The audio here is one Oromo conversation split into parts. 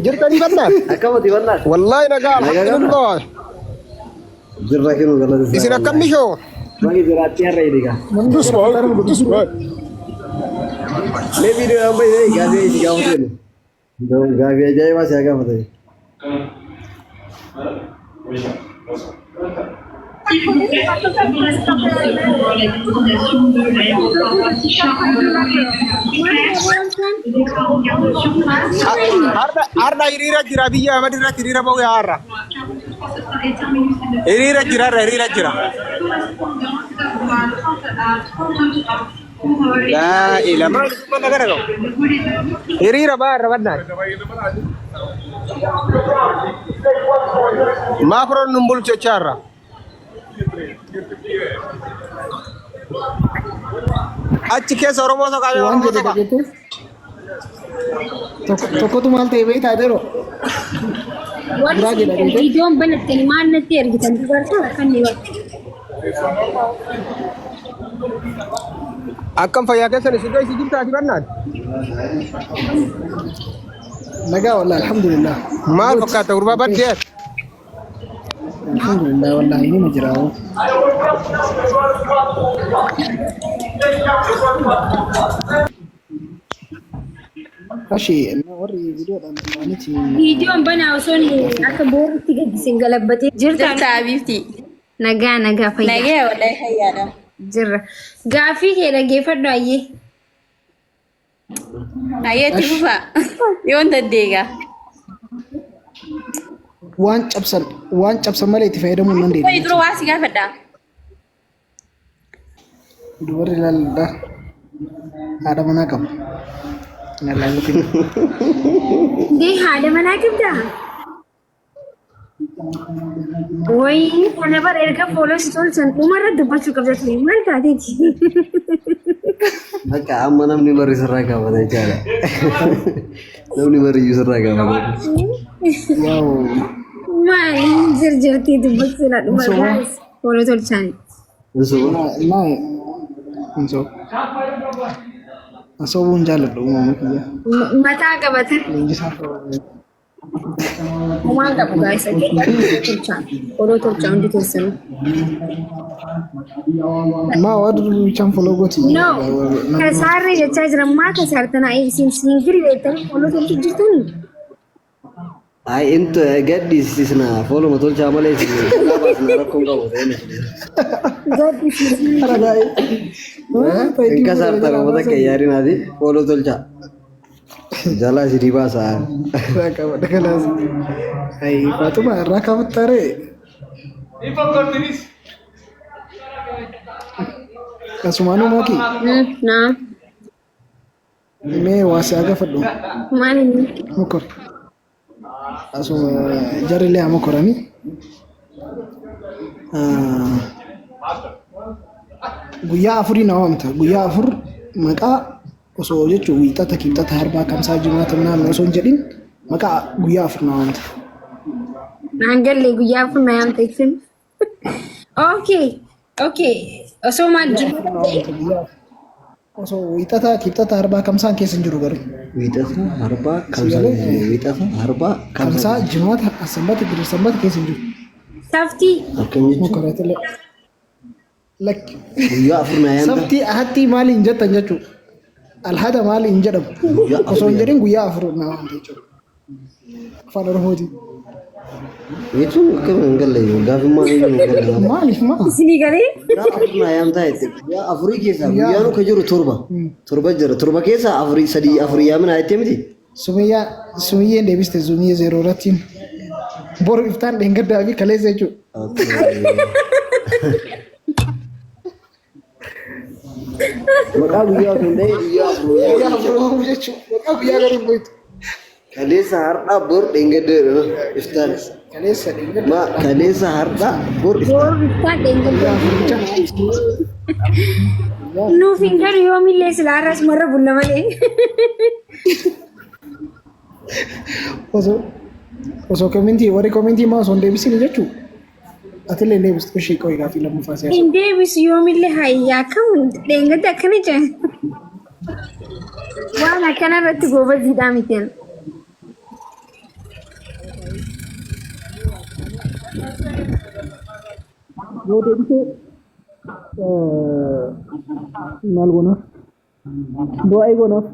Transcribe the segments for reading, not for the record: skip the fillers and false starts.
جرتني بنات أكمل بنات والله نقال الحمد لله جرا كيلو غلط إذا كم شو ما يجرا تيار يديك مندوس ما ले वीडियो हम भाई गावे गाँव से दो गावे जाए वहाँ से आगे बताइए Arda irira jira biya madira irira bawa arra irira jira la ila mana negara kau irira bar benar makro numbul cecara अच्छी केस और मोसा का तो तुम हालते वही था इधर वीडियो बनते नहीं मारने तेरे की तंत्र करता करने वाला Akam faya कैसे नहीं सीधा सीधी ताकि बनना लगा वाला अल्हम्दुलिल्लाह माल पक्का तो उर्बा बच गया अल्हम्दुलिल्लाह वाला ini majra ho Ashi warri video bana usoni aka bor tiga singalabati jirta Habibti. naga faya Nagee wallahi hayyaadha. jirra gaafii kee dhageeffadhu ayyee Ayyaatti fufa. Yoon daddeega. waan cabsan malee itti fayyadamuu hin Koy dandeenye. dura waa si gaafadha. Dubarri ilaalladha. Haadha manaa qabu. Na ilaallu kenna. dee haadha manaa qabdaa wayii kana bara erga fooloo si tolchan dhumarra dubbachuu qabdatu maal taateeti Akka amma namni bari sirraa qabata jechaadha. Namni bari iyyuu sirraa qabata. Waaw. maali jirjirtii dubbachuudha dhumarraa fooloo tolchaani Naa insoo. Asoobuun jaalladhu uumama kiyya. mataa qabatan Leenjisaa ta'uu. waan qabu gaa'isa tolchaan fooloo tolchaa hundi keessanuu Maa waa durbichaan foloo gooti. no kasaarree jechaa jiran maa kasaartanaa isin siingiri beektanii fooloo tolchu jirtanii Ay into gaddi sisna follow matol chamale si bas na rakkom ka hote ne. Inka sarta ko bata ke yari nadi follow tol cha. Jala si dibasa. Raka wadakalas. Ay Fatuma raka matare. Kasumanu maki. naa Me wasi aga fadhu. maali Mukor. Asuma jarile amokorani. Guyyaa afurii na waamta. Guyyaa afur maqaa osoo jechuun wiixata kibxata harbaa kamsaa jimaata naannoo osoo hin jedhin maqaa guyyaa afur na waamta. naan galle guyyaa afur na yaamta ibsin okay osoo maal jiru Osoo wiixata kibxata harbaa kamsaan keessa hin jiru garuu. Witasa harba Kamsaa jimaata sanbata bidir sanbata keessa hin jiru. saftii akkam jechuun Mukoreetile. Lakki. guyyaa afur na yanda Sabtii ahatti maali hin jettan jechuudha. Alhada maali hin jedhamu. Osoo hin jedhin guyyaa afur na waamta jechuudha. Afaan Oromooti. jechuun akkam hin galle gaafimmaa hin galle. Maaliif maa? isinii galee Guyyaa afur na yamta jette guyyaa afurii keessa guyyaa nu ka jiru torba jira torba keessa afurii sadii afurii yaamina jette miti. Sumiyyeen deebiste sumiyyee zeeroo irratti boru iftaan dheengaddaa fi kaleessa jechuudha. Maqaa guyyaa afur ta'e guyyaa afur Guyyaa afur waamuu jechuudha. Maqaa guyyaa gadi hin boytu. kaleessa har'a bor dheengadda iftaan Kaleessa dheengaddaa. ma kaleessa har'a bor iftaan boru bittaa dheengaddaa nuuf hin galu yoomillee silaa irras marra bulla malee Osoo komintii warri komintii maa osoo hin deebisine jechuudha. Atillee hin deebistu ishee qo'i gaaffii lammaffaa siyaasa. hin deebisu yoomillee hayyaa kam dheengadda akkana jaan waan akkana irratti goobaziidhaa miteen Yoo deebisee maal goonaaf? Du'aa goonaaf.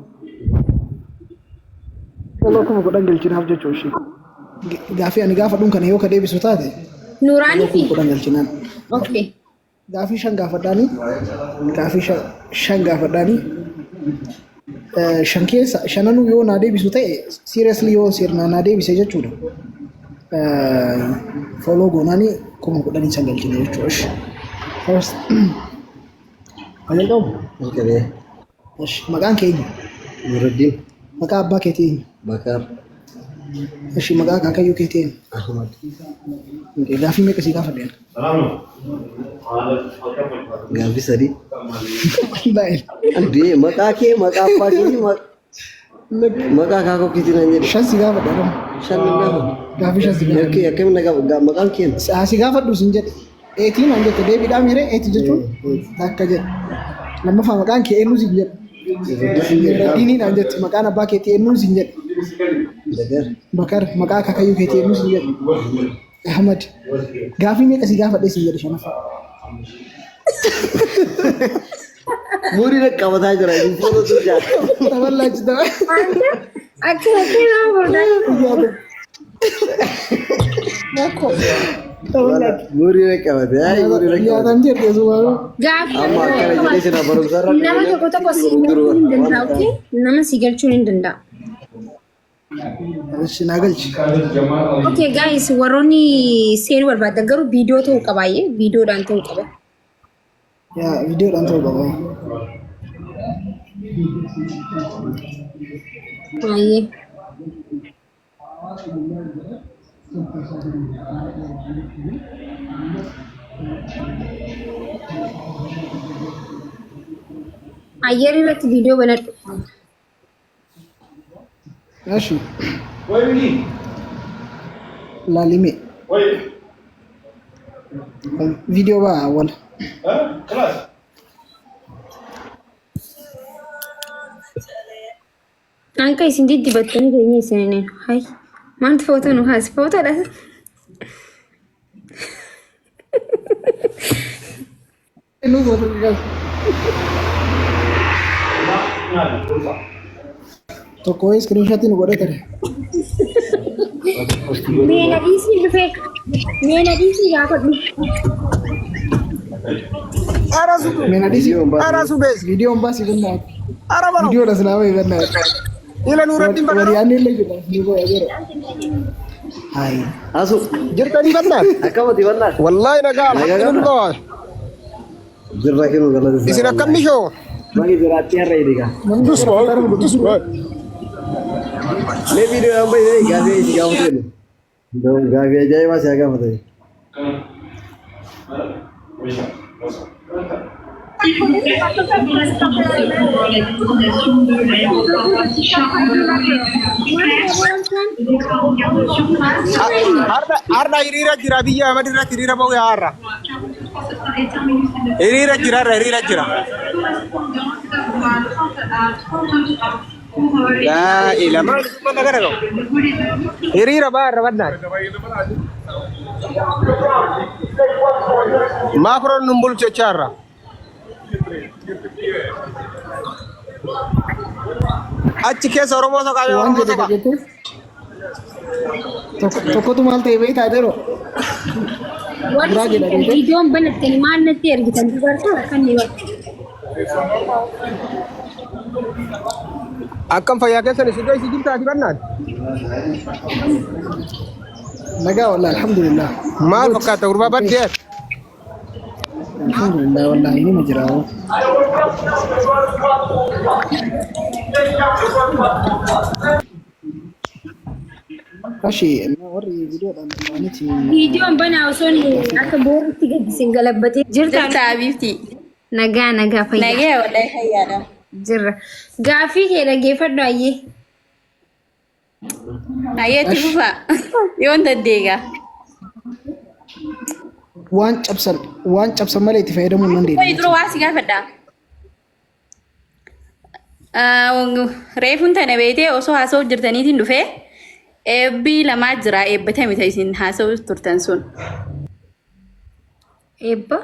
Foloo kuma godhan galchinaaf jechuudha ishee. Gaafii ani gaafa dhuun kana yoo ka deebisu taate. Nuuraanii fi. Godhan galchinaan. Okay. Gaafii shan gaafadhaanii. Gaafii shan gaafadhaanii. Shan keessa shananuu yoo naa deebisu ta'e seriously yoo sirnaa naa deebise jechuudha. Foloo goonaanii kuma godhanii san galchina jechuudha. First. Maal qabu? Alqabee. Maqaan keenya. Nuruddin. Maqaa abbaa keetii. Bakar. Maqaa akaakayyuu keetii. Ahmad. Gaafii meeqa sii gaafadheen? Gaafii sadii. Baay'ee. Dee maqaa kee maqaa abbaa keetii maqaa akaakoo keetii naan jedhe. Shan si gaafadha. Shan nan gaafa. Gaafii shan si gaafadha. Akkamiin maqaan kee? Si gaafadhu sin jedhe. Eetiin aan jette deebiidhaan miree eeti jechuun akka jedhe. Lammaffaa maqaan kee eenyu sin jedhe. Diiniin aan jette maqaan abbaa keetii eenyu sin jedhe. Bakar maqaa akaakayyuu keetii eenyu sin jedhe. Ahmad gaafii meeqa si gaafadhee sin jedhe shanaffaa. Murii qabataa jira. Fooloo tujjaa. Tabalaachi ta'a. Akka nama furdaa. Murii qabatee. Yaadan jedhee sumaaruu. Gaafii. Amma akkana jedhee sina barumsarra. Nama tokko tokko si galchuun hin danda'u. Nama si galchuun hin danda'a. Naa galchi. Okay guys, warroonni seenuu barbaadan garuu viidiyoo ta'uu qaba baay'ee viidiyoodhaan ta'uu qaba. Yaa viidiyoodhaan ta'uu qaba. Baay'ee. Ayyar irratti viidiyoo banadhu. Ashi. Lalime. Video ba awal. Kelas. Angka isin dibatanii kayaknya isin. Hai. Mant foto nu has foto dah. Ini foto kan. तो कोई स्क्रीनशॉट ही नहीं बोले करे Mena disi bufe. Mena disi ya kadu. मैंने D Ara subes. Video में बस इतना Ara baro. Video रचना में करना है Ila Nuruddin और bakar. यानी ले गया नहीं वो अगर हाय Asu. Jirta di bandan. Akkamati wallah. Wallahi naga. Nagaa Alhamdulillah. gama? Jirra kinu galata. Isin akkam misho. Bagi jiraatti har'a hidhiga. Mee viidiyoo amma gaafii itti gaafatee gaafii ajaa'ibaa si haa gaafatee. Arda hiriira jira biyya Ahmad irratti hiriira bahu yaa har'a. Hiriira jira hiriira jira. Laa ilama mana gara kau. Hiriira baarra badnaan. Maafuroon numbul jechaarra. Achi keessa Oromoo soqaa wan Oromoo jete soqaa. jete tokko tu maal ta'e beektaa dero Wani videoon banattanii maal natti ergitan dubartoota kan ni bakka. Akkam fayyaa keessan isin gahisi jirtaati badnaan. nagaa wallah alhamdulillah Maal fakkaata gurbaa baddeet. alhamdulillah wallahi ni majiraawo ashi warri viidiyoodhaan dhamaanitti Videoon banaa osoo akka booritti gaddisin galabbatee jirta. Jirta Habibti. Nagaa fayyaa. Nagee wallahi fayyaadha. Jirra. Gaaffii kee dhaggeeffadhu ayyee. Ayyeetti fufa. Yoon daddeega. waan cabsan malee itti fayyadamuu hin Koyi dandeenye. dura waa si gaafadha. Reefuun tana beetee osoo haasa'u jirtaniitiin dhufee Eebbi lamaa jira eebbatee miti isin haasa'u turtan sun. Eebba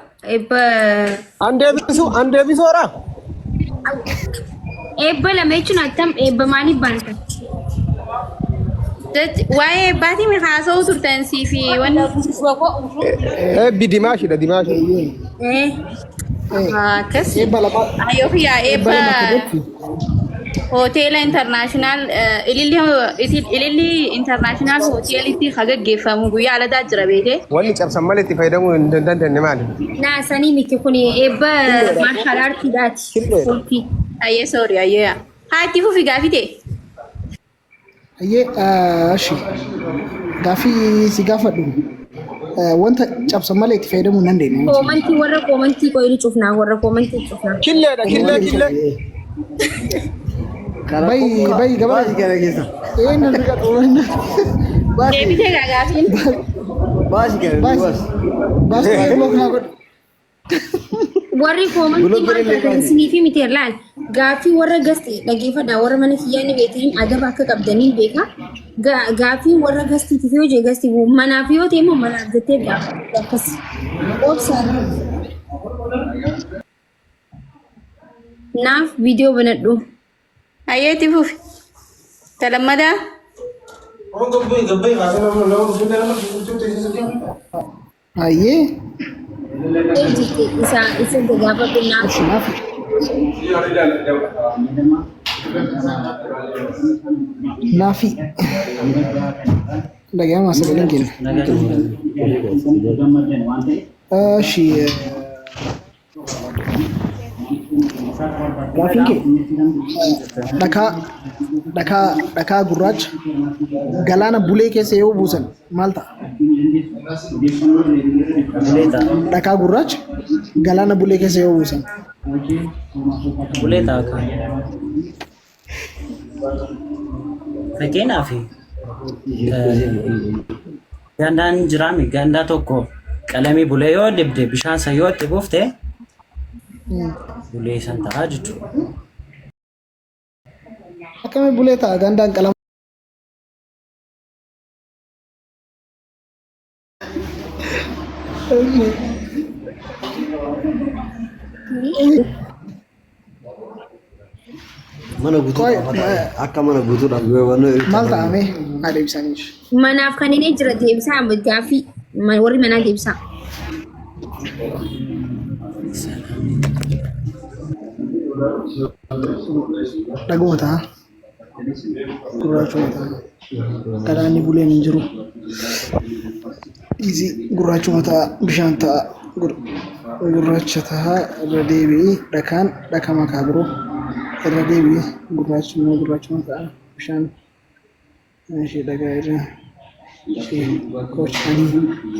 Ande bisora. eebba lama jechuun attam eebba maaliif baanta? Waa'ee eebbaatii mi haasa'u turtan siifi Dimashi da Dimashi. akkas. Eebba lama. Ayyoo yaa Eebba lama eebba jechuun. hoteela internaashinaal ililli internaashinaal hoteelitti hagaggeeffamu guyyaa aladaa jira beekee. Wanni cabsan malee itti fayyadamuu hin dandeenye maali? Naa sanii miti kun eebba maarshaal aartiidhaati. Ispoortii. Ayyee soori ayyee. Haa itti fufi gaafite. Ayyee ashi gaafii si gaafadhu wanta cabsan malee itti fayyadamuu hin dandeenye. Koomantii warra koomantii qoyilii cufnaa warra koomantii cufnaa. Killeedha killee. Bayi gabaa gara keessa. nan riga xoomanna. Deebitee gaafiin. Baasi gara Baas blok naa godhu. Warri koomantii maal taatan isiniifi miti laal gaafii warra gasti dhageeffadha warra mana kiyyaa ni beektiin adaba akka qabdaniin beeka gaafii warra gastiitiif yoo jee gasti manaaf yoo ta'e immoo manaaf jettee gaafa akkas obsaa naaf viidiyoo banadhu. Ayyee itti fufi. Talammadaa. Ayyee. Isa gaafa naaf. Shinaaf. Naafi. Dhaga'amaa sagaleen kenna. Ashi. Gaafiin kee dhakaa gurraacha galaana bulee keessa yoo buusan maal ta'a? Dhakaa gurraacha galaana bulee keessa yoo buusan. Bulee ta'a kan. Fakkeenyaaf gandaan jiraami gandaa tokko qalamii bulee yoo dibde bishaan san yoo itti buufte bulee san ta'a jechuudha. Akkamiin bulee ta'a gandaan qalama? Mana guutuu akka mana guutuudhaaf Maal ta'ame adeemsaniif? Manaaf kan inni jira deebisaa gaafii warri manaa deebisaa. Dhaguma ta'a. Gurraachuma ta'a. Galaanni buleen hin jiru. Izi gurraachuma ta'a. Bishaan ta'a. Gurraacha ta'a. Irra deebi'i. Dhakaan dhaka makaa biroo. Irra deebi'i. Gurraachuma ta'a. Bishaan ishee dhagaa irra. Coach Ali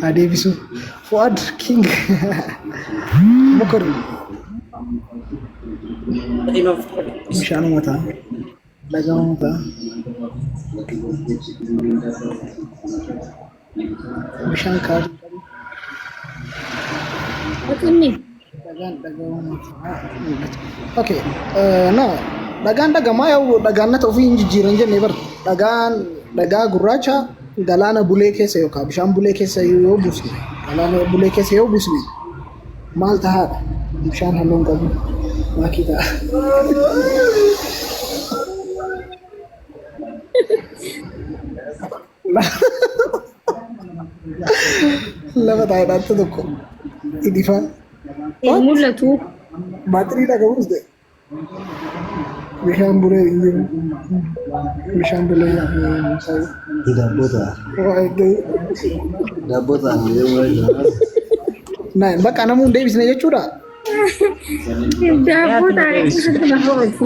adeebisu. Fuad King. Mukarri. Bishaanuma ta'a. Dhagaama ta'a. Bishaan kaatu. Okenni. Dhagaan dhagaama ta'a. Okay. Dhagaan dhagamaa yoo dhagaan nata ofii hin jijjiiran jennee bar dhagaa gurraacha galaana bulee keessa yookaan bishaan bulee keessa yoo buusne galaana bulee keessa yoo buusne maal ta'a? Bishaan halluun qabu. Maakii ta'a. Lama taa'ee dhaatta tokko idifaa. Hin mul'atu. Baatirii dhagahuus ta'e. Bishaan bulee hin jiru. Bishaan bulee hin jiru. Daabboo ta'a. Daabboo ta'a. Bakka namuu hin deebisne jechuudha. Daabboo taa'ee nama hawwatu.